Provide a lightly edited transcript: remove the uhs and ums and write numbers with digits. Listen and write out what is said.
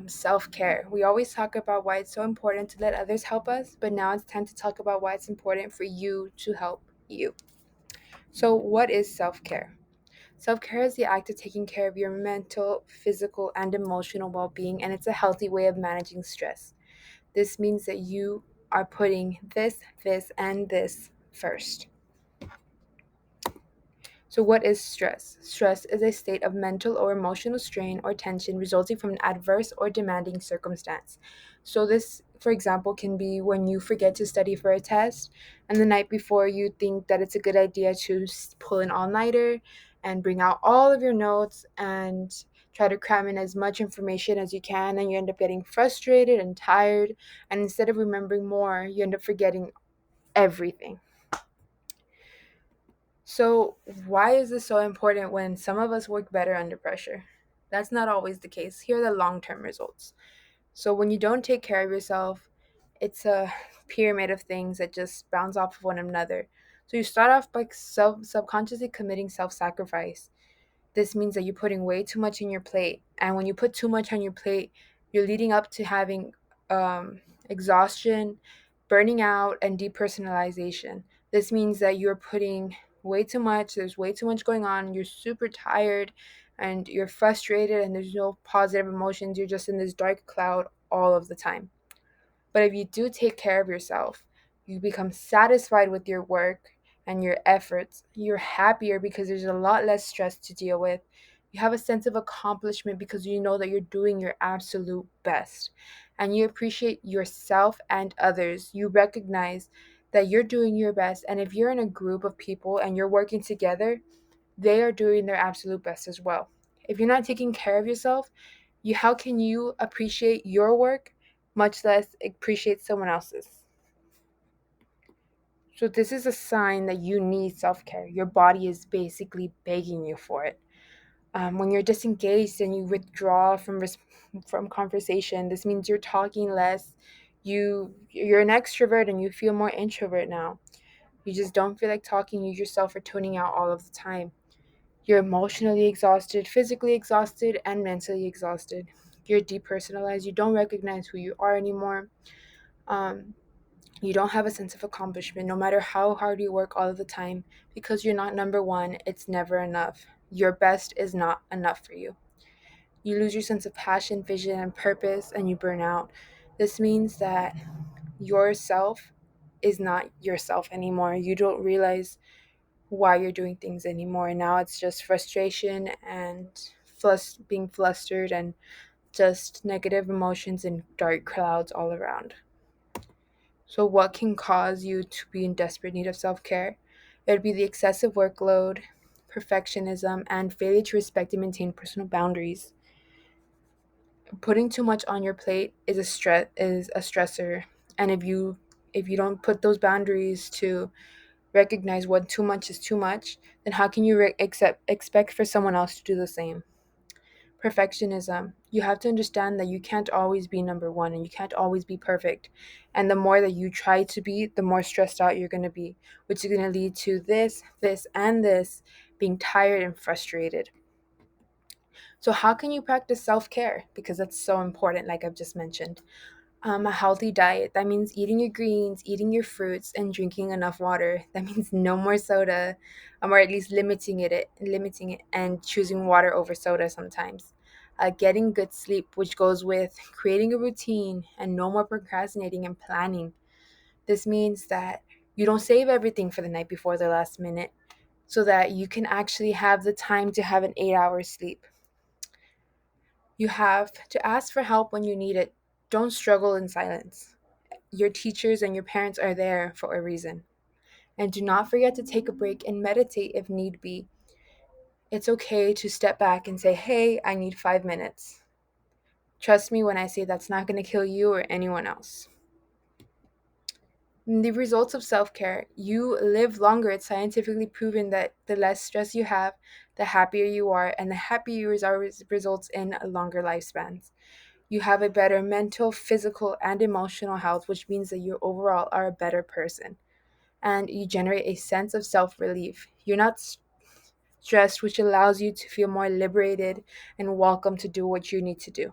Self-care. We always talk about why it's so important to let others help us, but now it's time to talk about why it's important for you to help you. So, what is self-care? Self-care is the act of taking care of your mental, physical, and emotional well-being, and it's a healthy way of managing stress. This means that you are putting this, and this first. So, what is stress? Stress is a state of mental or emotional strain or tension resulting from an adverse or demanding circumstance. So, this, for example, can be when you forget to study for a test, and the night before you think that it's a good idea to pull an all nighter and bring out all of your notes and try to cram in as much information as you can, and you end up getting frustrated and tired. And instead of remembering more, you end up forgetting everything. So, why is this so important when some of us work better under pressure? That's not always the case. Here are the long term results. So, when you don't take care of yourself, it's a pyramid of things that just bounce off of one another. So, you start off by subconsciously committing self sacrifice. This means that you're putting way too much in your plate. And when you put too much on your plate, you're leading up to having exhaustion, burning out, and depersonalization. This means that you're putting way too much, there's way too much going on, you're super tired, and you're frustrated, and there's no positive emotions. You're just in this dark cloud all of the time. But if you do take care of yourself, you become satisfied with your work and your efforts. You're happier because there's a lot less stress to deal with. You have a sense of accomplishment because you know that you're doing your absolute best. And you appreciate yourself and others. You recognize that you're doing your best. And if you're in a group of people and you're working together, they are doing their absolute best as well. If you're not taking care of yourself, how can you appreciate your work, much less appreciate someone else's? So this is a sign that you need self-care. Your body is basically begging you for it. When you're disengaged and you withdraw from conversation, this means you're talking less. You're an extrovert and you feel more introvert now. You just don't feel like talking. You yourself are tuning out all of the time. You're emotionally exhausted, physically exhausted, and mentally exhausted. You're depersonalized. You don't recognize who you are anymore. Um, you don't have a sense of accomplishment, no matter how hard you work all of the time, because you're not number one. It's never enough. Your best is not enough for you. You lose your sense of passion, vision, and purpose, and you burn out. This means that yourself is not yourself anymore. You don't realize why you're doing things anymore. And now it's just frustration and being flustered and just negative emotions and dark clouds all around. So, what can cause you to be in desperate need of self care? It would be the excessive workload, perfectionism, and failure to respect and maintain personal boundaries. Putting too much on your plate is a stressor, and if you don't put those boundaries to recognize what too much is too much, then how can you expect for someone else to do the same? Perfectionism. You have to understand that you can't always be number one and you can't always be perfect. And the more that you try to be, the more stressed out you're going to be, which is going to lead to this, and this being tired and frustrated. So, how can you practice self care? Because that's so important, like I've just mentioned. A healthy diet. That means eating your greens, eating your fruits, and drinking enough water. That means no more soda, or at least limiting it, and choosing water over soda sometimes. Getting good sleep, which goes with creating a routine and no more procrastinating and planning. This means that you don't save everything for the night before the last minute, so that you can actually have the time to have an 8 hour sleep. You have to ask for help when you need it. Don't struggle in silence. Your teachers and your parents are there for a reason. And do not forget to take a break and meditate if need be. It's okay to step back and say, hey, I need 5 minutes. Trust me when I say that's not going to kill you or anyone else. The results of self care, you live longer. It's scientifically proven that the less stress you have, the happier you are, and the happier you are results in longer lifespans. You have a better mental, physical, and emotional health, which means that you overall are a better person. And you generate a sense of self relief. You're not stressed, which allows you to feel more liberated and welcome to do what you need to do.